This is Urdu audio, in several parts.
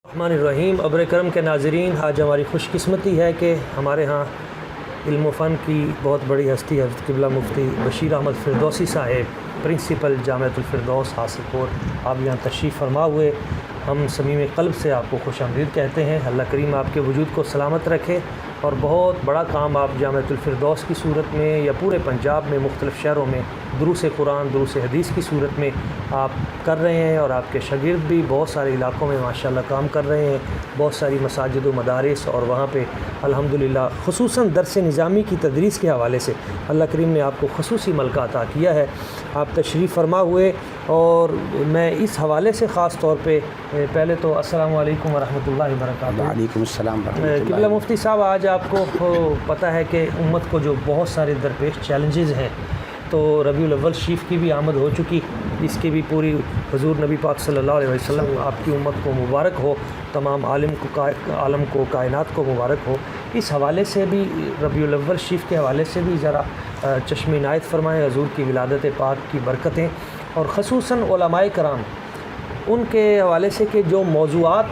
الرحمن الرحیم۔ ابر کرم کے ناظرین، آج ہماری خوش قسمتی ہے کہ ہمارے ہاں علم و فن کی بہت بڑی ہستی حضرت قبلہ مفتی بشیر احمد فردوسی صاحب، پرنسپل جامعۃ الفردوس حاصل پور، آپ یہاں تشریف فرما ہوئے۔ ہم صمیم قلب سے آپ کو خوش آمدید کہتے ہیں۔ اللہ کریم آپ کے وجود کو سلامت رکھے اور بہت بڑا کام آپ جامعۃ الفردوس کی صورت میں یا پورے پنجاب میں مختلف شہروں میں دروس قرآن، دروس حدیث کی صورت میں آپ کر رہے ہیں، اور آپ کے شاگرد بھی بہت سارے علاقوں میں ماشاءاللہ کام کر رہے ہیں، بہت ساری مساجد و مدارس، اور وہاں پہ الحمدللہ خصوصاً درس نظامی کی تدریس کے حوالے سے اللہ کریم نے آپ کو خصوصی ملکہ عطا کیا ہے۔ آپ تشریف فرما ہوئے، اور میں اس حوالے سے خاص طور پہ پہلے تو السلام علیکم ورحمۃ اللہ وبرکاتہ۔ وعلیکم السلام ورحمۃ اللہ۔ قبلہ مفتی صاحب، آج آپ کو پتہ ہے کہ امت کو جو بہت سارے درپیش چیلنجز ہیں، تو ربیع الاول شریف کی بھی آمد ہو چکی، اس کی بھی پوری حضور نبی پاک صلی اللہ علیہ وسلم آپ کی امت کو مبارک ہو، تمام عالم کو کائنات کو مبارک ہو۔ اس حوالے سے بھی ربیع الاول شریف کے حوالے سے بھی ذرا چشم عنایت فرمائیں، حضور کی ولادت پاک کی برکتیں، اور خصوصاً علماء کرام ان کے حوالے سے کہ جو موضوعات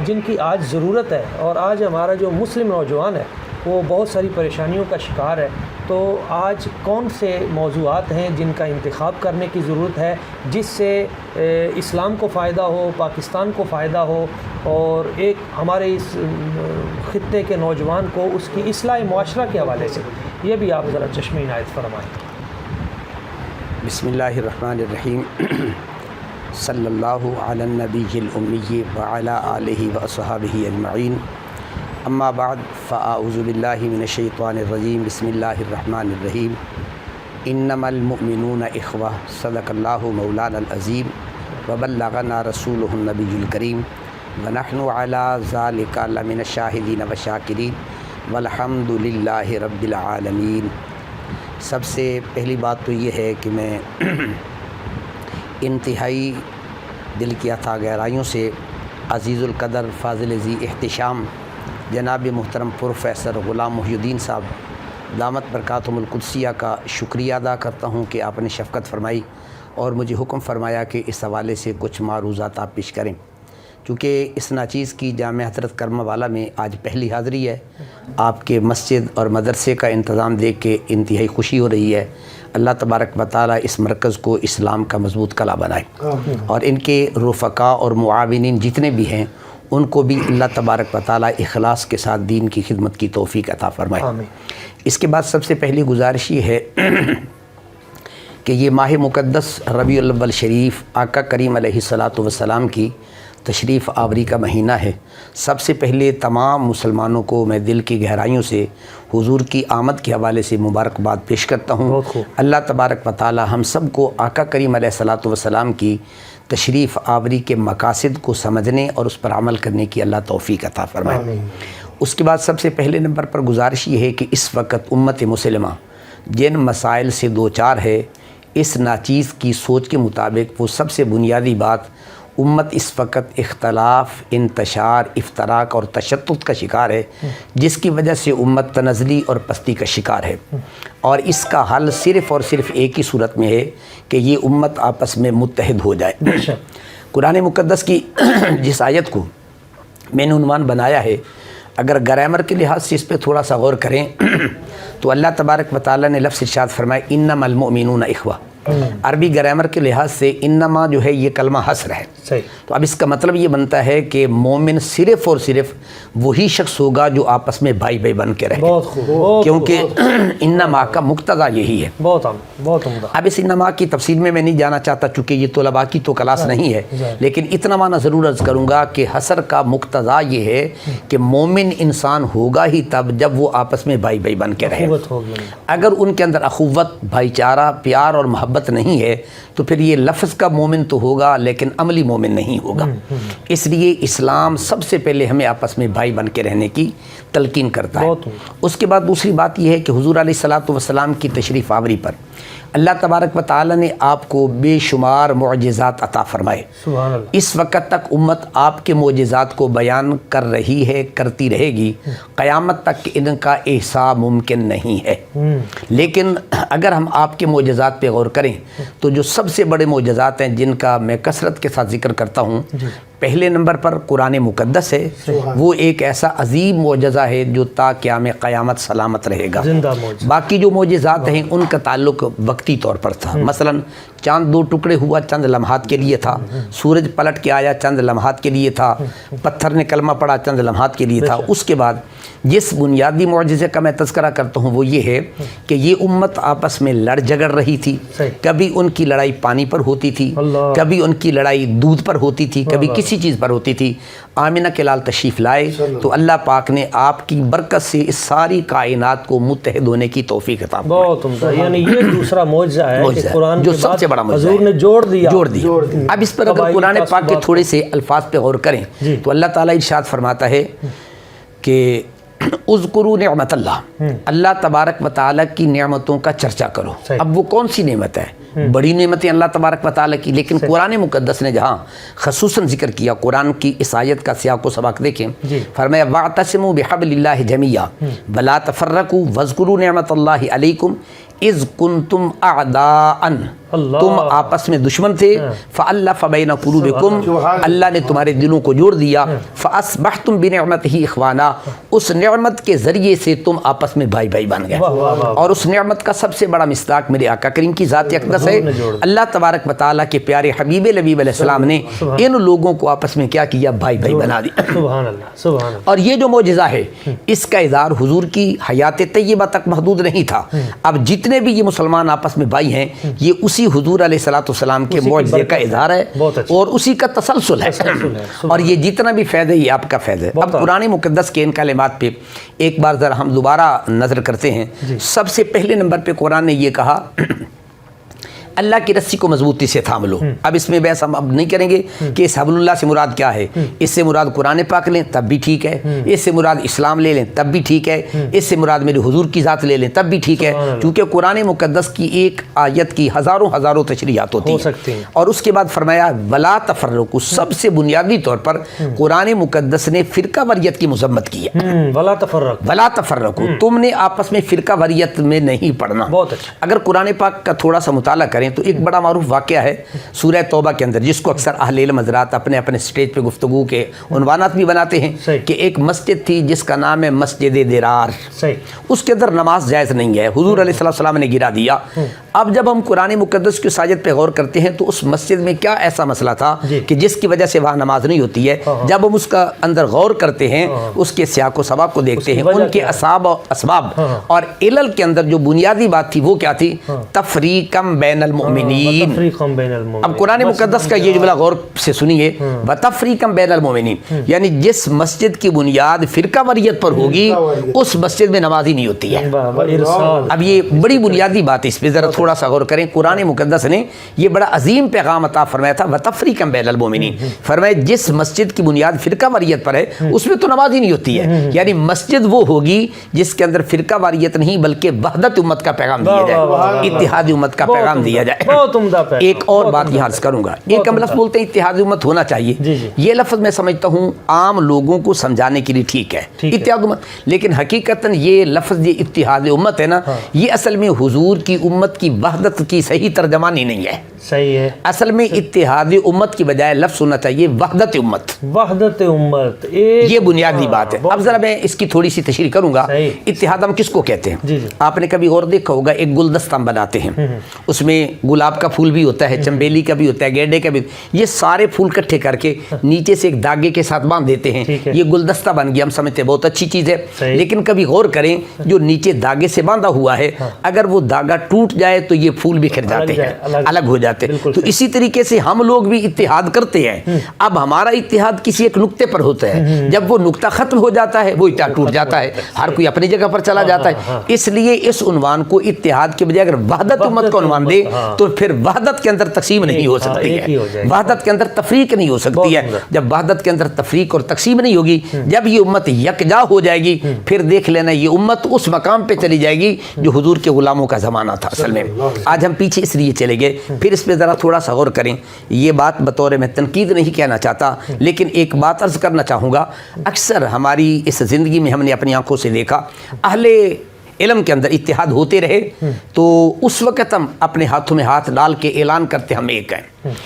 جن کی آج ضرورت ہے، اور آج ہمارا جو مسلم نوجوان ہے وہ بہت ساری پریشانیوں کا شکار ہے، تو آج کون سے موضوعات ہیں جن کا انتخاب کرنے کی ضرورت ہے جس سے اسلام کو فائدہ ہو، پاکستان کو فائدہ ہو، اور ایک ہمارے اس خطے کے نوجوان کو اس کی اصلاح معاشرہ کے حوالے سے یہ بھی آپ ذرا چشم عنایت فرمائیں۔ بسم اللہ الرحمن الرحیم۔ صلی اللہ علی النبی الامی وعلی آلہ واصحابہ اجمعین، اما بعد فاعوذ باللہ من الشیطان الرجیم، بسم اللہ الرحمن الرحیم۔ انما المؤمنون اخوہ، صدق اللہ مولانا العظیم، وبلغنا رسولہ النبی الکریم، ونحن علی ذلک لمن الشاہدین والشاکرین، والحمد للہ رب العالمین۔ سب سے پہلی بات تو یہ ہے کہ میں انتہائی دل کی عطا گہرائیوں سے عزیز القدر، فاضل ذی احتشام جناب محترم پروفیسر غلام محی الدین صاحب دامت برکاتہم القدسیہ کا شکریہ ادا کرتا ہوں کہ آپ نے شفقت فرمائی اور مجھے حکم فرمایا کہ اس حوالے سے کچھ معروضات آپ پیش کریں۔ چونکہ اس ناچیز کی جامع حضرت کرم والا میں آج پہلی حاضری ہے، آپ کے مسجد اور مدرسے کا انتظام دیکھ کے انتہائی خوشی ہو رہی ہے۔ اللہ تبارک و تعالیٰ اس مرکز کو اسلام کا مضبوط کلا بنائے، اور ان کے رفقا اور معاونین جتنے بھی ہیں ان کو بھی اللہ تبارک و تعالیٰ اخلاص کے ساتھ دین کی خدمت کی توفیق عطا فرمائے۔ اس کے بعد سب سے پہلی گزارش یہ ہے کہ یہ ماہ مقدس ربیع الاول شریف آقا کریم علیہ الصلاۃ والسلام کی تشریف آوری کا مہینہ ہے۔ سب سے پہلے تمام مسلمانوں کو میں دل کی گہرائیوں سے حضور کی آمد کے حوالے سے مبارکباد پیش کرتا ہوں۔ اللہ تبارک و تعالی ہم سب کو آقا کریم علیہ الصلاۃ والسلام کی تشریف آوری کے مقاصد کو سمجھنے اور اس پر عمل کرنے کی اللہ توفیق عطا فرمائے۔ اس کے بعد سب سے پہلے نمبر پر گزارش یہ ہے کہ اس وقت امت مسلمہ جن مسائل سے دوچار ہے، اس ناچیز کی سوچ کے مطابق وہ سب سے بنیادی بات، امت اس وقت اختلاف، انتشار، افتراق اور تشدد کا شکار ہے، جس کی وجہ سے امت تنزلی اور پستی کا شکار ہے، اور اس کا حل صرف اور صرف ایک ہی صورت میں ہے کہ یہ امت آپس میں متحد ہو جائے۔ قرآن مقدس کی جس آیت کو میں نے عنوان بنایا ہے، اگر گرامر کے لحاظ سے اس پہ تھوڑا سا غور کریں تو اللہ تبارک و تعالیٰ نے لفظ ارشاد فرمایا انما المؤمنون اخوہ۔ عربی گرامر کے لحاظ سے انما جو ہے یہ کلمہ حصر ہے، تو اب اس کا مطلب یہ بنتا ہے کہ مومن صرف اور صرف وہی شخص ہوگا جو آپس میں بھائی بھائی بن کے رہے، کیونکہ انما کا مقتضا یہی ہے۔ بہت عمدہ۔ اب اس انما کی تفصیل میں نہیں جانا چاہتا چونکہ یہ طلباء کی تو کلاس نہیں ہے، لیکن اتنا معنی ضرور عرض کروں گا کہ حصر کا مقتضا یہ ہے کہ مومن انسان ہوگا ہی تب جب وہ آپس میں بھائی بھائی بن کے رہے۔ اگر ان کے اندر اخوت، بھائی چارہ، پیار اور محبت نہیں ہے تو پھر یہ لفظ کا مومن تو ہوگا لیکن عملی مومن نہیں ہوگا۔ اس لیے اسلام سب سے پہلے ہمیں آپس میں بھائی بن کے رہنے کی تلقین کرتا ہے۔ اس کے بعد دوسری بات یہ ہے کہ حضور علیہ الصلاۃ والسلام کی تشریف آوری پر اللہ تبارک و تعالی نے آپ کو بے شمار معجزات عطا فرمائے۔ سبحان اللہ۔ اس وقت تک امت آپ کے معجزات کو بیان کر رہی ہے، کرتی رہے گی، قیامت تک ان کا احصاء ممکن نہیں ہے۔ لیکن اگر ہم آپ کے معجزات پہ غور کریں تو جو سب سے بڑے معجزات ہیں جن کا میں کثرت کے ساتھ ذکر کرتا ہوں، پہلے نمبر پر قرآن مقدس ہے، وہ ایک ایسا عظیم معجزہ ہے جو تا قیام قیامت سلامت رہے گا۔ زندہ معجزہ۔ باقی جو معجزات ہیں ان کا تعلق وقتی طور پر تھا، مثلا چاند 2 ٹکڑے ہوا چند لمحات کے لیے تھا، سورج پلٹ کے آیا چند لمحات کے لیے تھا، پتھر نے کلمہ پڑھا چند لمحات کے لیے تھا۔ اس کے بعد جس بنیادی معجزے کا میں تذکرہ کرتا ہوں وہ یہ ہے کہ یہ امت آپس میں لڑ جھگڑ رہی تھی، کبھی ان کی لڑائی پانی پر ہوتی تھی، کبھی ان کی لڑائی دودھ پر ہوتی تھی، کبھی کسی چیز پر ہوتی تھی۔ آمنہ کے لال تشریف لائے تو اللہ پاک نے آپ کی برکت سے اس ساری کائنات کو متحد ہونے کی توفیق عطا فرمائی۔ بہت عمدہ، یعنی یہ دوسرا معجزہ ہے کہ قرآن جو سب سے بڑا معجزہ حضور نے جوڑ دیا۔ اب اس پر اگر قرآن پاک کے تھوڑے سے الفاظ پہ غور کریں تو اللہ تعالیٰ ارشاد فرماتا ہے کہ اذکروا نعمت اللہ تبارک و تعالیٰ کی نعمتوں کا چرچا کرو۔ اب وہ کون سی نعمت ہے؟ بڑی نعمتیں اللہ تبارک و تعالیٰ کی، لیکن قرآن مقدس نے جہاں خصوصاً ذکر کیا، قرآن کی اس آیت کا سیاق و سباق دیکھیں، فرمایا وَاعْتَصِمُوا بِحَبْلِ اللَّهِ جَمِيعًا وَلَا تَفَرَّقُوا وَاذْكُرُوا نِعْمَتَ اللَّهِ عَلَيْكُمْ اذ کنتم اعداء، تم آپس میں دشمن تھے، فألف بین قلوبکم، اللہ نے تمہارے دلوں کو جوڑ دیا، فاصبحتم بنعمتہ اخوانا، اس نعمت کے ذریعے سے تم آپس میں بھائی بھائی بن گئے۔ اور اس نعمت کا سب سے بڑا مصداق میرے آقا کریم کی ذات اقدس ہے۔ اللہ تبارک و تعالیٰ کے پیارے حبیب لبیب علیہ السلام نے ان لوگوں کو آپس میں کیا کیا؟ بھائی بھائی بنا دیا۔ سبحان اللہ، سبحان اللہ۔ اور یہ جو معجزہ ہے اس کا اظہار حضور کی حیات طیبہ تک محدود نہیں تھا، اب جتنے بھی یہ مسلمان آپس میں بھائی ہیں یہ اسی حضور علیہ السلام کے معجزے کا اظہار ہے اور اسی کا تسلسل ہے، اور یہ جتنا بھی فیض ہے یہ آپ کا فیض ہے۔ اب قرآن مقدس کے ان کلمات پہ ایک بار ذرا ہم دوبارہ نظر کرتے ہیں۔ سب سے پہلے نمبر پہ قرآن نے یہ کہا اللہ کی رسی کو مضبوطی سے تھام لو۔ اب اس میں بحث ہم اب نہیں کریں گے کہ اس حبل اللہ سے مراد کیا ہے، اس سے مراد قرآن پاک لیں تب بھی ٹھیک ہے، اس سے مراد اسلام لے لیں تب بھی ٹھیک ہے، اس سے مراد میرے حضور کی ذات لے لیں تب بھی ٹھیک ہے، کیونکہ قرآن مقدس کی ایک آیت کی ہزاروں تشریحات ہوتی ہیں۔ اور اس کے بعد فرمایا ولا تفرقوا، سب سے بنیادی طور پر قرآن مقدس نے فرقہ واریت کی مذمت کی ہے۔ ولا تفرقوا، تم نے آپس میں فرقہ واریت میں نہیں پڑھنا۔ بہت اچھا۔ اگر قرآن پاک کا تھوڑا سا مطالعہ کریں تو ایک بڑا معروف واقعہ ہے سورہ توبہ کے اندر، جس کو اکثر اہل علم حضرات اپنے اپنے سٹیج پہ گفتگو کے عنوانات بھی بناتے ہیں، کہ ایک مسجد تھی جس کا نام ہے مسجد درار، اس کے اندر نماز جائز نہیں ہے، حضور علیہ السلام نے گرا دیا۔ اب جب ہم قرآن مقدس کی ساجت پہ غور کرتے ہیں تو اس مسجد میں کیا ایسا مسئلہ تھا کہ جس کی وجہ سے وہاں نماز نہیں ہوتی ہے؟ جب ہم اس کا اندر غور کرتے ہیں، اس کے سیاق و سباق کو دیکھتے ہیں، ان کے اسباب اور علل کے اندر جو بنیادی بات تھی وہ کیا تھی؟ تفریقم بین المؤمنین۔ اب قرآن مقدس کا یہ جملہ غور سے سنیے، وتفریقم بین المؤمنین، یعنی جس مسجد کی بنیاد فرقہ واریت پر ہوگی اس مسجد میں نماز ہی نہیں ہوتی ہے۔ اب یہ بڑی بنیادی بات ہے، اس پہ ذرا تھوڑا سا غور کریں۔ قرآن مقدس نے یہ بڑا عظیم پیغام عطا فرمایا تھا، وتفریقم بین المؤمنین، فرمایا جس مسجد کی بنیاد فرقہ واریت پر ہے اس میں تو نماز ہی نہیں ہوتی ہے، یعنی مسجد وہ ہوگی جس کے اندر فرقہ واریت نہیں بلکہ وحدت امت کا پیغام دیا جائے، اتحاد امت کا پیغام دیا جائے۔ ایک اور بات یہاں عرض کروں گا، ایک ہم لفظ بولتے ہیں اتحاد امت ہونا چاہیے، یہ لفظ میں سمجھتا ہوں عام لوگوں کو سمجھانے کے لیے ٹھیک ہے اتحاد امت، لیکن حقیقتاً یہ لفظ یہ اتحاد امت ہے نا، یہ اصل میں حضور کی امت کی وحدت کی صحیح ترجمانی نہیں ہے۔ صحیح ہے، اصل میں اتحاد امت کی بجائے لفظ ہونا چاہیے وحدت امت، وحدت امت، یہ بنیادی بات ہے۔ اب ذرا میں اس کی تھوڑی سی تشریح کروں گا۔ اتحاد ہم کس کو کہتے ہیں؟ آپ نے کبھی اور دیکھا ہوگا ایک گلدستہ ہم بناتے ہیں، اس میں گلاب کا پھول بھی ہوتا ہے، چنبیلی کا بھی ہوتا ہے، گینڈے کا بھی، یہ سارے پھول کٹھے کر کے نیچے سے ایک داغے کے ساتھ باندھ دیتے ہیں، یہ گلدستہ بن گیا، ہم سمجھتے ہیں بہت اچھی چیز ہے، لیکن کبھی غور کریں جو نیچے داغے سے باندھا ہوا ہے اگر وہ داغا ٹوٹ جائے تو یہ پھول بکھر جاتے ہیں، الگ ہو جاتے ہیں۔ تو اسی طریقے سے ہم لوگ بھی اتحاد کرتے ہیں، اب ہمارا اتحاد کسی ایک نقطے پر ہوتا ہے، جب وہ نقطہ ختم ہو جاتا ہے وہ اتحاد ٹوٹ جاتا ہے، ہر کوئی اپنی جگہ پر چلا جاتا ہے۔ اس لیے اس عنوان کو اتحاد کے بجائے اگر وحدت امت کو عنوان دے تو پھر وحدت کے اندر تقسیم نہیں ہو سکتی ہے، وحدت کے اندر تفریق نہیں ہو سکتی ہے۔ جب وحدت کے اندر تفریق اور تقسیم نہیں ہوگی، جب یہ امت یکجا ہو جائے گی پھر دیکھ لینا یہ امت اس مقام پہ چلی جائے گی جو حضور کے غلاموں کا زمانہ تھا۔ اصل میں آج ہم پیچھے اس لیے چلے گئے، پھر اس پہ ذرا تھوڑا سا غور کریں۔ یہ بات بطور میں تنقید نہیں کہنا چاہتا، لیکن ایک بات عرض کرنا چاہوں گا، اکثر ہماری اس زندگی میں ہم نے اپنی آنکھوں سے دیکھا اہل علم کے اندر اتحاد ہوتے رہے تو اس وقت ہم اپنے ہاتھوں میں ہاتھ ڈال کے اعلان کرتے ہم ایک ہیں.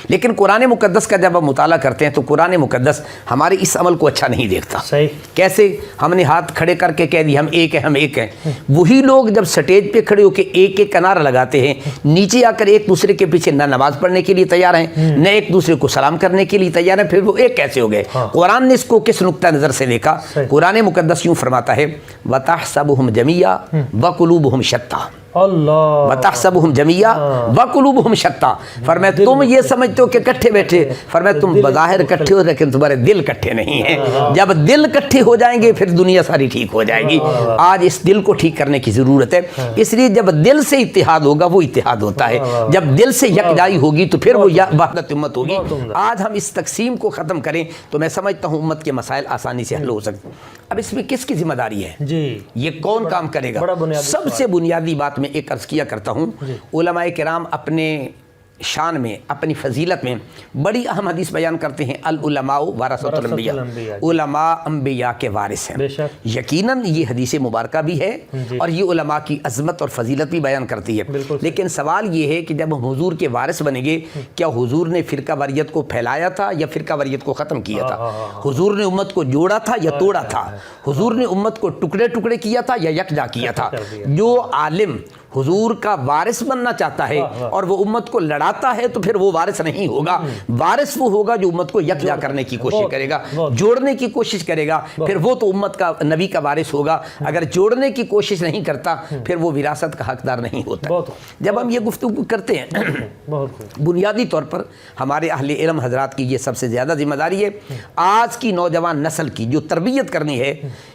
لیکن قرآن مقدس کا جب ہم مطالعہ کرتے ہیں تو قرآن مقدس ہمارے اس عمل کو اچھا نہیں دیکھتا. صحیح. کیسے؟ ہم نے ہاتھ کھڑے کر کے کہہ دیا ہم ایک ہیں ہم ایک ہیں. وہی لوگ جب سٹیج پہ کھڑے ہو کے ایک ایک کا نعرہ لگاتے ہیں، نیچے آ کر ایک دوسرے کے پیچھے نہ نماز پڑھنے کے لیے تیار ہیں نہ ایک دوسرے کو سلام کرنے کے لیے تیار ہیں، پھر وہ ایک کیسے ہو گئے؟ قرآن نے اس کو کس نقطہ نظر سے دیکھا؟ قرآن مقدس یوں فرماتا ہے وَتَحْسَبُهُمْ جَمِيعًا وَقُلُوبُهُمْ شَتَّىٰ. اللہ. وَتَحْسَبُهُمْ جَمِيعًا وَقُلُوبُهُمْ شَتَّىٰ. فرمایا تم یہ سمجھتے ہو کہ کٹھے بیٹھے، فرمایا تم بظاہر کٹھے ہو لیکن تمہارے دل کٹھے نہیں ہیں. جب دل کٹھے ہو جائیں گے پھر دنیا ساری ٹھیک ہو جائے گی. آج اس دل کو ٹھیک کرنے کی ضرورت ہے. اس لیے جب دل سے اتحاد ہوگا وہ اتحاد ہوتا ہے، جب دل سے یکجائی ہوگی تو پھر وہ وحدت امت ہوگی. آج ہم اس تقسیم کو ختم کریں تو میں سمجھتا ہوں امت کے مسائل آسانی سے حل ہو سکتے ہیں. اب اس میں کس کی ذمہ داری ہے جی؟ یہ کون کام کرے گا؟ سب سے بنیادی بات میں ایک عرض کیا کرتا ہوں، علماء کرام اپنے شان میں اپنی فضیلت میں بڑی اہم حدیث بیان کرتے ہیں العلماء ورثۃ الانبیاء. علماء انبیاء کے وارث ہیں. یقیناً یہ حدیث مبارکہ بھی ہے اور یہ علماء کی عظمت اور فضیلت بھی بیان کرتی ہے. لیکن سوال یہ ہے کہ جب ہم حضور کے وارث بنیں گے کیا حضور نے فرقہ واریت کو پھیلایا تھا یا فرقہ واریت کو ختم کیا تھا؟ حضور نے امت کو جوڑا تھا یا توڑا تھا؟ حضور نے امت کو ٹکڑے ٹکڑے کیا تھا یا یکجا کیا تھا؟ جو عالم حضور کا وارث بننا چاہتا ہے اور وہ امت کو لڑاتا ہے تو پھر وہ وارث نہیں ہوگا. وارث وہ ہوگا جو امت کو یکجا کرنے کی کوشش کرے گا، جوڑنے کی کوشش کرے گا، پھر وہ تو امت کا نبی کا وارث ہوگا. اگر جوڑنے کی کوشش نہیں کرتا پھر وہ وراثت کا حقدار نہیں ہوتا. جب ہم یہ گفتگو کرتے ہیں بنیادی طور پر ہمارے اہل علم حضرات کی یہ سب سے زیادہ ذمہ داری ہے. آج کی نوجوان نسل کی جو تربیت کرنی ہے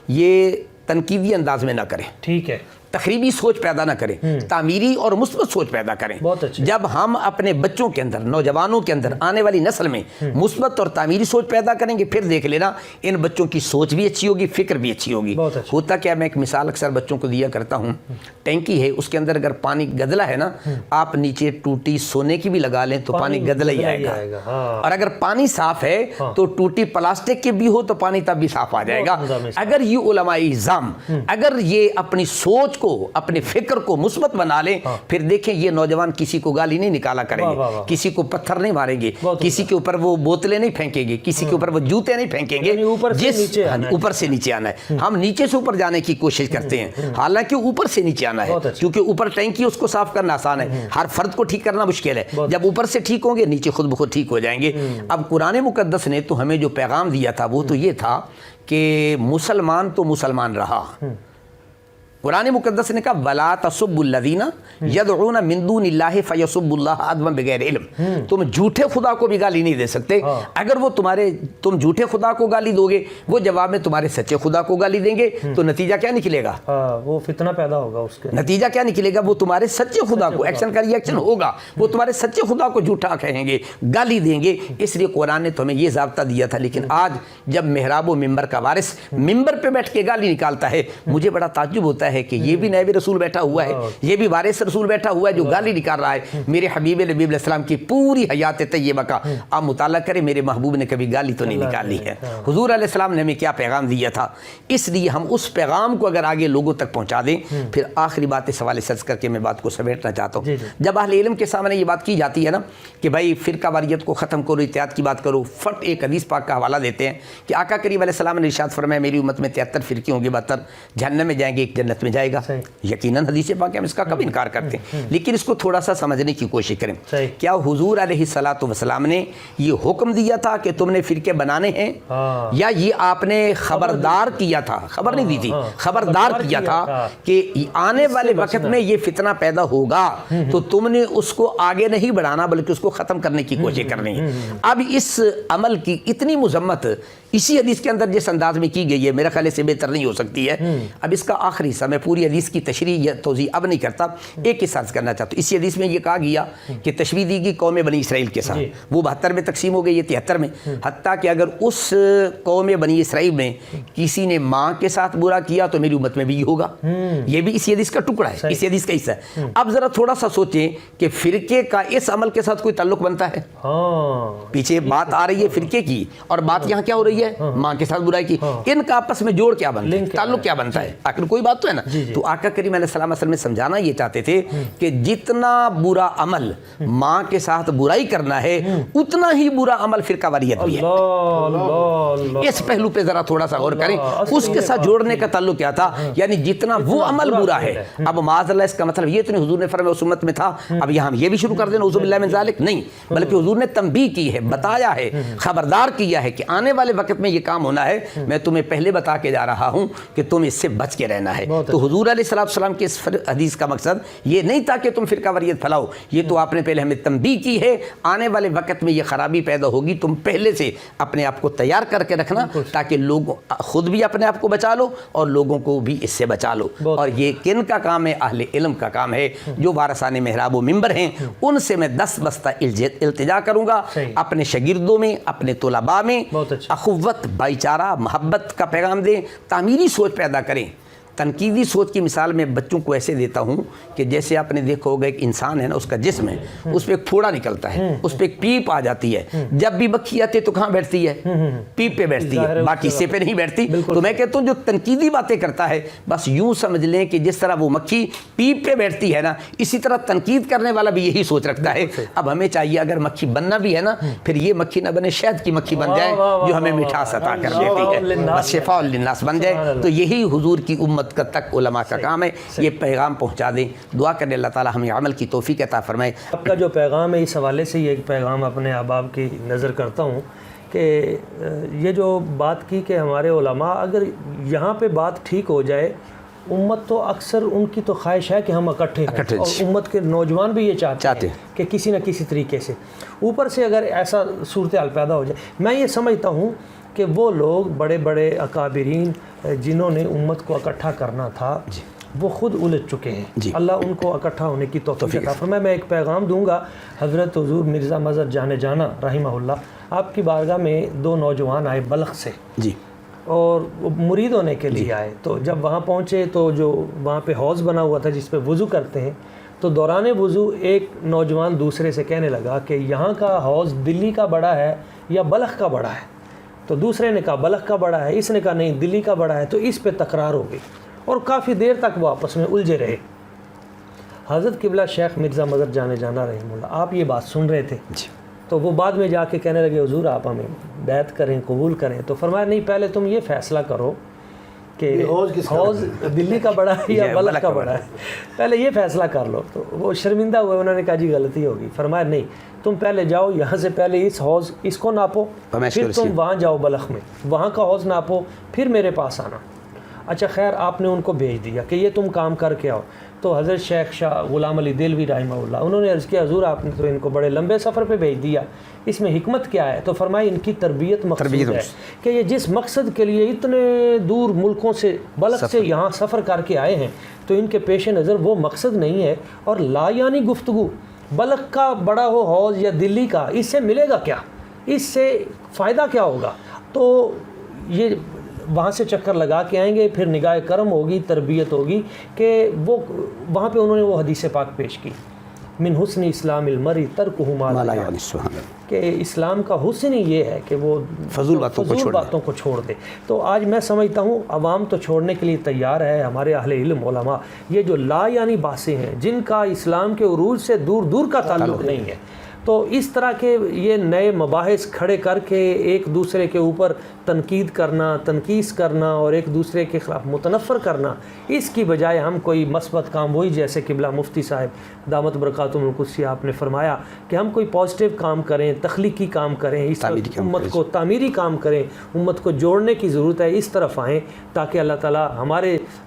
یہ تنقیدی انداز میں نہ کریں. ٹھیک ہے. تخریبی سوچ پیدا نہ کریں، تعمیری اور مثبت سوچ پیدا کریں. جب ہم اپنے بچوں کے اندر، نوجوانوں کے اندر، آنے والی نسل میں مثبت اور تعمیری سوچ پیدا کریں گے پھر دیکھ لینا ان بچوں کی سوچ بھی اچھی ہوگی، فکر بھی اچھی ہوگی. ہوتا کیا، میں ایک مثال اکثر بچوں کو دیا کرتا ہوں، ٹینکی ہے اس کے اندر اگر پانی گدلا ہے نا آپ نیچے ٹوٹی سونے کی بھی لگا لیں تو پانی گدلا ہی آئے گا. اور اگر پانی صاف ہے تو ٹوٹی پلاسٹک کی بھی ہو تو پانی تب بھی صاف آ جائے گا. اگر یہ علماء اعظام اگر یہ اپنی سوچ کو، اپنے فکر کو مثبت بنا لیں پھر دیکھیں یہ نوجوان کسی کو گالی نہیں نکالا کریں گے، کسی کو پتھر نہیں ماریں گے، کسی کے اوپر وہ بوتلیں نہیں پھینکیں گے، کسی کے اوپر وہ جوتے نہیں پھینکیں گے. اوپر سے نیچے آنا ہے. ہم نیچے سے اوپر جانے کی کوشش کرتے ہیں حالانکہ اوپر سے نیچے آنا ہے کیونکہ اوپر ٹینکی اس کو صاف کرنا آسان ہے، ہر فرد کو ٹھیک کرنا مشکل ہے. جب اوپر سے ٹھیک ہوں گے نیچے خود بخود ٹھیک ہو جائیں گے. اب قرآن مقدس نے تو ہمیں جو پیغام دیا تھا وہ تو یہ تھا کہ مسلمان تو مسلمان رہا. قرآن مقدس نے کہا وَلَا تَسُبُّوا الَّذِينَ يَدْعُونَ مِن دُونِ اللَّهِ فَيَسُبُّوا اللَّهَ عَدْوًا بِغَيْرِ علم. تم جھوٹے خدا کو بھی گالی نہیں دے سکتے. اگر وہ تم جھوٹے خدا کو گالی دو گے وہ جواب میں تمہارے سچے خدا کو گالی دیں گے تو نتیجہ کیا نکلے گا؟ وہ فتنہ پیدا ہوگا. اس کے نتیجہ کیا نکلے گا؟ وہ تمہارے سچے خدا کو ایکشن کا ریئیکشن ہوگا، وہ تمہارے سچے خدا کو جھوٹا کہیں گے، گالی دیں گے. اس لیے قرآن نے تمہیں یہ ضابطہ دیا تھا. لیکن آج جب محراب و ممبر کا وارث ممبر پہ بیٹھ کے گالی نکالتا ہے مجھے بڑا تعجب ہوتا ہے کہ یہ بھی نائب رسول بیٹھا ہوا ہے، یہ بھی وارث رسول بیٹھا ہوا ہے جو گالی نکال رہا ہے. میرے حبیب نبی علیہ السلام کی پوری حیات طیبہ کا آپ مطالعہ کریں، میرے محبوب نے کبھی گالی تو نہیں نکالی ہے. حضور علیہ السلام نے ہمیں کیا پیغام دیا تھا. اس لیے ہم اس پیغام کو اگر آگے لوگوں تک پہنچا دیں. پھر آخری بات سوال سرچ کر کے میں بات کو سمیٹنا چاہتا ہوں. جب اہل علم کے سامنے یہ بات کی جاتی ہے نا کہ بھائی فرقہ واریت کو ختم کرو، اتحاد کی بات کرو، فٹ ایک حدیث پاک کا حوالہ دیتے ہیں کہ آقا کریم علیہ السلام نے ارشاد فرمایا میری امت میں 73 فرقے ہوں گے، 72 جہنم میں جائیں گے، ایک جنت میں جائے گا. یقیناً حدیث پاک ہم اس کا کب انکار کرتے ہیں، لیکن اس کو تھوڑا سا سمجھنے کی کوشش کریں. کیا حضور علیہ الصلوۃ والسلام نے یہ حکم دیا تھا کہ تم نے فرقے بنانے ہیں یا یہ آپ نے خبردار کیا تھا؟ خبر نہیں دی تھی، خبردار کیا تھا کہ آنے والے وقت میں یہ فتنہ پیدا ہوگا تو تم نے اس کو آگے نہیں بڑھانا بلکہ اس کو ختم کرنے کی کوشش کرنی ہے. اب اس عمل کی اتنی مذمت اسی حدیث کے اندر جس انداز میں کی گئی ہے میرے خیال سے بہتر نہیں ہو سکتی ہے. اب اس کا آخری حصہ میں پوری حدیث کی تشریح یا توضیح اب نہیں کرتا، ایک حصہ کرنا چاہتا ہوں. اسی حدیث میں یہ کہا گیا کہ تشبیہ دی گئی قوم بنی اسرائیل کے ساتھ، وہ 72 میں تقسیم ہو گئی، یہ 73 میں. حتیٰ کہ اگر اس قوم بنی اسرائیل میں کسی نے ماں کے ساتھ برا کیا تو میری امت میں بھی یہ ہوگا. یہ بھی اسی حدیث کا ٹکڑا ہے، اسی حدیث کا حصہ ہے. اب ذرا تھوڑا سا سوچیں کہ فرقے کا اس عمل کے ساتھ کوئی تعلق بنتا ہے؟ پیچھے بات آ رہی ہے فرقے کی اور بات یہاں کیا ہو رہی ہے؟ ماں کے ساتھ برائی کی. ان کا آپس میں جوڑ کیا بنتا ہے، تعلق کیا بنتا ہے؟ آخر کوئی بات تو ہے نا. نا. تو آقا کریم علیہ السلام اصل میں سمجھانا یہ چاہتے تھے کہ جتنا برا عمل ماں کے ساتھ برائی کرنا ہے اتنا ہی برا عمل فرقہ واریت بھی ہے. اس پہلو پہ ذرا تھوڑا سا غور کریں. اس کے ساتھ جوڑنے کا تعلق کیا تھا؟ یعنی جتنا وہ عمل برا ہے. اب معاذ اللہ اس کا مطلب یہ تو نہیں حضور نے فرمایا اس امت میں تھا اب یہاں یہ بھی شروع کر دینا، اعوذ باللہ من ذالک، نہیں، بلکہ حضور نے تنبیہ کی ہے، بتایا ہے، خبردار کیا ہے کہ آنے والے وقت میں یہ کام ہونا ہے. میں تمہیں پہلے بتا کے جا رہا ہوں کہ تم اس سے بچ کے رہنا ہے. تو حضور علیہ السلام کے اس حدیث کا مقصد یہ نہیں تھا کہ تم فرقہ واریت پھیلاؤ، یہ تو آپ نے پہلے ہمیں تنبیہ کی ہے آنے والے وقت میں یہ خرابی پیدا ہوگی، تم پہلے سے اپنے آپ کو تیار کر کے رکھنا تاکہ لوگ خود بھی اپنے آپ کو بچا لو اور لوگوں کو بھی اس سے بچا لو. اور یہ کن کا کام ہے؟ اہل علم کا کام ہے، جو وارثان محراب و منبر ہیں. ان سے میں دست بستہ التجا کروں گا اپنے شاگردوں میں، اپنے طلباء میں اخوت، بھائی چارہ، محبت کا پیغام دیں، تعمیری سوچ پیدا کریں. تنقیدی سوچ کی مثال میں بچوں کو ایسے دیتا ہوں کہ جیسے آپ نے دیکھا ہوگا ایک انسان ہے نا، اس کا جسم ہے، اس پہ ایک پھوڑا نکلتا ہے، اس پہ ایک پیپ آ جاتی ہے. جب بھی مکھی آتی ہے تو کہاں بیٹھتی ہے؟ پیپ پہ بیٹھتی ہے، باقی حصے پہ نہیں بیٹھتی. تو میں کہتا ہوں جو تنقیدی باتیں کرتا ہے بس یوں سمجھ لیں کہ جس طرح وہ مکھی پیپ پہ بیٹھتی ہے نا، اسی طرح تنقید کرنے والا بھی یہی سوچ رکھتا ہے. اب ہمیں چاہیے اگر مکھی بننا بھی ہے نا، پھر یہ مکھی نہ بنے شہد کی مکھی بن جائے جو ہمیں مٹھاس عطا کر دیتی ہے، بس شفاء للناس بن جائے. تو یہی حضور کی امت کا تک علماء کا کام ہے، یہ پیغام پہنچا دیں. دعا کریں اللہ تعالی ہمیں عمل کی توفیق عطا فرمائے. آپ کا جو پیغام ہے اس حوالے سے یہ ایک پیغام اپنے احباب کی نظر کرتا ہوں کہ یہ جو بات کی کہ ہمارے علماء اگر یہاں پہ بات ٹھیک ہو جائے، امت تو اکثر ان کی تو خواہش ہے کہ ہم اکٹھے ہیں، اور امت کے نوجوان بھی یہ چاہتے ہیں کہ کسی نہ کسی طریقے سے اوپر سے اگر ایسا صورتحال پیدا ہو جائے. میں یہ سمجھتا ہوں کہ وہ لوگ بڑے بڑے اکابرین جنہوں نے امت کو اکٹھا کرنا تھا وہ خود الجھ چکے ہیں. اللہ ان کو اکٹھا ہونے کی توفیق عطا فرمائے. میں ایک پیغام دوں گا. حضرت حضور مرزا مظہر جان جانا رحمہ اللہ، آپ کی بارگاہ میں دو نوجوان آئے بلخ سے اور وہ مرید ہونے کے لیے آئے. تو جب وہاں پہنچے تو جو وہاں پہ حوض بنا ہوا تھا جس پہ وضو کرتے ہیں، تو دوران وضو ایک نوجوان دوسرے سے کہنے لگا کہ یہاں کا حوض دلی کا بڑا ہے یا بلخ کا بڑا ہے؟ تو دوسرے نے کہا بلخ کا بڑا ہے، اس نے کہا نہیں دلی کا بڑا ہے. تو اس پہ تکرار ہو گئی اور کافی دیر تک وہ آپس میں الجھے رہے. حضرت قبلہ شیخ مرزا مظہر جان جانا رحمہ اللہ آپ یہ بات سن رہے تھے، تو وہ بعد میں جا کے کہنے لگے حضور آپ ہمیں بیعت کریں، قبول کریں. تو فرمایا نہیں، پہلے تم یہ فیصلہ کرو کہ حوض دلی کا بڑا ہے یا بلخ کا بڑا ہے، پہلے یہ فیصلہ کر لو. تو وہ شرمندہ ہوئے، انہوں نے کہا جی غلطی ہوگی. فرمایا نہیں، تم پہلے جاؤ یہاں سے پہلے اس حوض اس کو ناپو، پھر تم وہاں جاؤ بلخ میں وہاں کا حوض ناپو، پھر میرے پاس آنا. اچھا خیر، آپ نے ان کو بھیج دیا کہ یہ تم کام کر کے آؤ. تو حضرت شیخ شاہ غلام علی دہلوی رحمہ اللہ انہوں نے عرض کیا حضور آپ نے تو ان کو بڑے لمبے سفر پہ بھیج دیا، اس میں حکمت کیا ہے؟ تو فرمایا ان کی تربیت مقصود ہے کہ یہ جس مقصد کے لیے اتنے دور ملکوں سے بلخ سے یہاں سفر کر کے آئے ہیں تو ان کے پیش نظر وہ مقصد نہیں ہے. اور لا یعنی گفتگو بلخ کا بڑا ہو حوض یا دلی کا، اس سے ملے گا کیا؟ اس سے فائدہ کیا ہوگا؟ تو یہ وہاں سے چکر لگا کے آئیں گے، پھر نگاہ کرم ہوگی، تربیت ہوگی کہ وہ وہاں پہ انہوں نے وہ حدیث پاک پیش کی من حسن اسلام المرء ترکہ ما لا یعنی، کہ اسلام کا حسن ہی یہ ہے کہ وہ فضول باتوں کو چھوڑ دے. تو آج میں سمجھتا ہوں عوام تو چھوڑنے کے لیے تیار ہے. ہمارے اہل علم علماء یہ جو لا یعنی باتیں ہیں جن کا اسلام کے عروج سے دور دور کا تعلق نہیں ہے، تو اس طرح کے یہ نئے مباحث کھڑے کر کے ایک دوسرے کے اوپر تنقید کرنا، تنقیص کرنا اور ایک دوسرے کے خلاف متنفر کرنا، اس کی بجائے ہم کوئی مثبت کام، وہی جیسے قبلہ مفتی صاحب دامت برکاتہم القدسیہ آپ نے فرمایا کہ ہم کوئی پازیٹیو کام کریں، تخلیقی کام کریں، اس امت کو تعمیری کام کریں، امت کو جوڑنے کی ضرورت ہے. اس طرف آئیں تاکہ اللہ تعالیٰ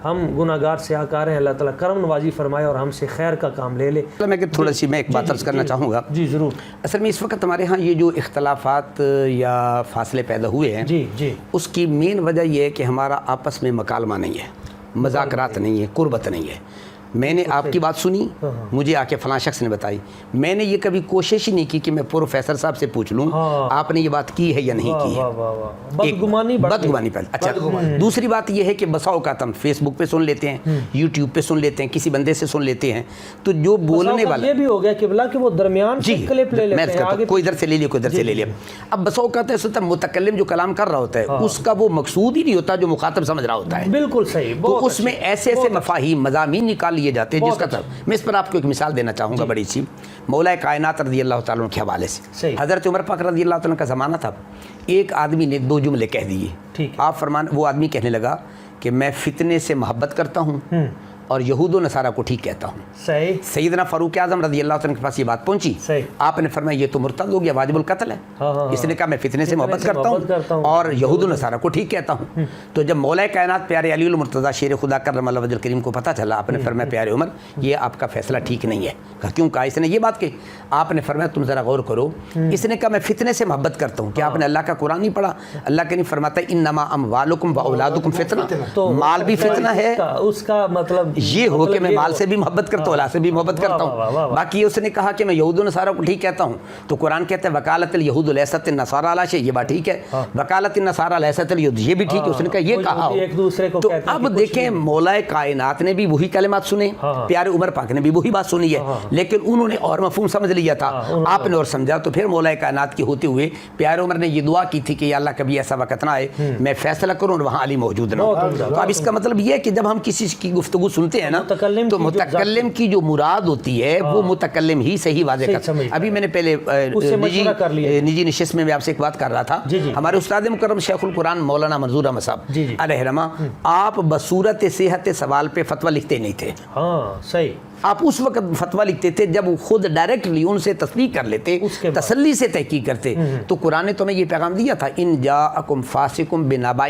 ہم گناہ گار سیاہکار ہیں، اللہ تعالیٰ کرم نوازی فرمائے اور ہم سے خیر کا کام لے لے. میں تھوڑا سی میں ایک بات عرض کرنا چاہوں گا. جی ضرور. اصل میں اس وقت ہمارے ہاں یہ جو اختلافات یا فاصلے پیدا ہوئے ہیں، اس کی مین وجہ یہ ہے کہ ہمارا آپس میں مکالمہ نہیں ہے، مذاکرات نہیں ہے، قربت نہیں ہے. میں نے آپ کی بات سنی, مجھے آ کے فلاں شخص نے بتائی, میں نے یہ کبھی کوشش ہی نہیں کی کہ میں پروفیسر صاحب سے پوچھ لوں آپ نے یہ بات کی ہے یا نہیں کی ہے. بدگمانی پہلے. اچھا, دوسری بات یہ ہے کہ بسا اوقات ہم فیس بک پہ سن لیتے ہیں, یوٹیوب پہ سن لیتے ہیں, کسی بندے سے سن لیتے ہیں, تو جو بولنے والا یہ بھی ہو گیا کہ بلا کہ وہ درمیان سے کلپ لے لیتے ہیں, کوئی ادھر سے لے لیا کوئی ادھر سے لے لیا. اب بسا اوقات ایسا ہوتا ہے متکلم جو کلام کر رہا ہوتا ہے اس کا وہ مقصود ہی نہیں ہوتا جو مخاطب سمجھ رہا ہوتا ہے. بالکل صحیح. تو اس میں ایسے ایسے مفاہیم مضامین نکال لیے جاتے ہیں جس کا میں اس پر آپ کو ایک مثال دینا چاہوں گا بڑی سی, مولا کائنات رضی اللہ تعالیٰ عنہ کے حوالے سے. حضرت عمر پاک رضی اللہ تعالیٰ کا زمانہ تھا, ایک آدمی نے 2 جملے کہہ دیے. آپ وہ آدمی کہنے لگا کہ میں فتنے سے محبت کرتا ہوں اور یہود و نصارہ کو ٹھیک کہتا ہوں. صحیح. سیدنا فاروق اعظم رضی اللہ عنہ کے پاس یہ بات پہنچی, آپ نے فرمایا یہ تو مرتد ہو گیا, واجب القتل ہے. اس نے کہا میں فتنے سے محبت کرتا ہوں اور یہود و نصارہ کو ٹھیک کہتا ہوں. تو جب مولا کائنات پیارے علی المرتضیٰ شیر خدا کرم اللہ وجہ الکریم کو پتہ چلا, آپ نے فرمایا پیارے عمر یہ آپ کا فیصلہ ٹھیک نہیں ہے. کہا کیوں؟ کہا اس نے یہ بات کہ آپ نے فرمایا تم ذرا غور کرو, اس نے کہا میں فتنے سے محبت کرتا ہوں. کہ آپ نے اللہ کا قرآن نہیں پڑھا؟ اللہ کے نہیں فرماتا انما اموالکم واولادکم فتنہ, مال بھی فتنہ ہے. اس کا مطلب یہ ہو کہ میں مال سے بھی محبت کرتا ہوں, اولاد سے بھی محبت کرتا ہوں. باقی اس نے کہا کہ میں یہود و نصارہ کو ٹھیک کہتا ہوں, تو قرآن کہتا ہے وکالت الیہود لیست النصارى علی شیء, یہ بات ٹھیک ہے. وکالت النصارى لیست الیہود, یہ بھی ٹھیک ہے. اس نے کہا یہ کہا ہو. تو اب دیکھیں مولا کائنات نے بھی وہی کلمات سنے, پیارے عمر پاک نے بھی وہی بات سنی ہے, لیکن انہوں نے اور مفہوم سمجھ لیا تھا, آپ نے اور سمجھا. تو پھر مولا کائنات کے ہوتے ہوئے پیارے عمر نے یہ دعا کی تھی کہ یا اللہ کبھی ایسا وقت نہ آئے میں فیصلہ کروں اور وہاں علی موجود نہ ہو. تو اب اس کا مطلب یہ ہے کہ جب ہم کسی کی گفتگو سنتے ہیں نا تو متکلم کی جو مراد ہوتی ہے وہ متکلم ہی صحیح واضح کرتا ہے. ابھی میں نے پہلے نجی نشست میں آپ سے ایک بات کر رہا تھا, ہمارے استاد مکرم شیخ القرآن مولانا منظور احمد صاحب علیہ رحمہ, آپ بصورت صحت سوال پہ فتویٰ لکھتے نہیں تھے. ہاں صحیح. آپ اس وقت فتویٰ لکھتے تھے جب وہ خود ڈائریکٹلی ان سے تصدیق کر لیتے, تسلی سے تحقیق کرتے. تو قرآن نے تمہیں یہ پیغام دیا تھا ان جاءکم فاسقم بنبأ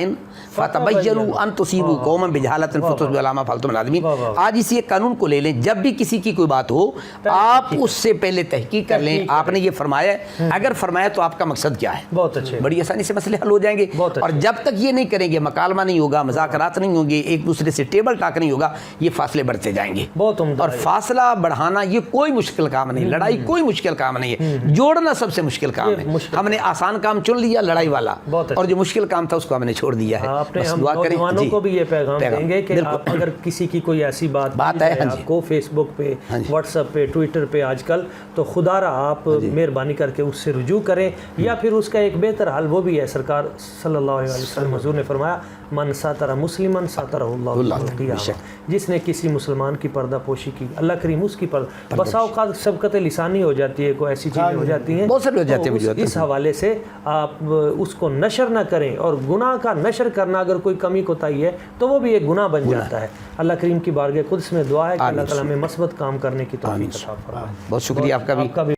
فتبینوا ان تصیبوا قوما بجہالۃ فتصبحوا علی ما فعلتم نادمین. آج اسی ایک قانون کو لے لیں, جب بھی کسی کی کوئی بات ہو آپ اس سے پہلے تحقیق کر لیں. آپ نے یہ فرمایا ہے, اگر فرمایا تو آپ کا مقصد کیا ہے, بہت اچھے, بڑی آسانی سے مسئلے حل ہو جائیں گے. اور جب تک یہ نہیں کریں گے مکالمہ نہیں ہوگا, مذاکرات نہیں ہوں گے, ایک دوسرے سے ٹیبل ٹاک نہیں ہوگا, یہ فاصلے بڑھتے جائیں گے. اور فاصلہ بڑھانا یہ کوئی مشکل کام نہیں, لڑائی کوئی مشکل کام نہیں ہے, جوڑنا سب سے مشکل کام ہے. ہم نے آسان کام چن لیا لڑائی والا, اور جو مشکل کام تھا اس کو ہم نے چھوڑ دیا ہے. ہم نوجوانوں کو بھی یہ پیغام دیں گے کہ آپ اگر کسی کی کوئی ایسی بات ہے آپ کو فیس بک پہ, واٹس ایپ پہ, ٹویٹر پہ آج کل, تو خدا را آپ مہربانی کر کے اس سے رجوع کریں, یا پھر اس کا ایک بہتر حل وہ بھی ہے. سرکار صلی اللہ علیہ وسلم حضور نے فرمایا من ساتر مسلمن ساترہ اللہ القیامہ, جس نے کسی مسلمان کی پردہ پوشی کی اللہ کریم اس کی پردہ. بسا اوقات سبقت لسانی ہو جاتی ہے, کوئی ایسی چیزیں ہو جاتی ہیں, بہت سارے ہو جاتے ہیں. اس حوالے سے آپ اس کو نشر نہ کریں, اور گناہ کا نشر کرنا اگر کوئی کمی کوتاہی ہے تو وہ بھی ایک گناہ بن جاتا ہے. اللہ کریم کی بارگاہ قدس میں دعا ہے کہ اللہ تعالیٰ ہمیں مثبت کام کرنے کی توفیق عطا فرمائے. بہت شکریہ آپ کا بھی.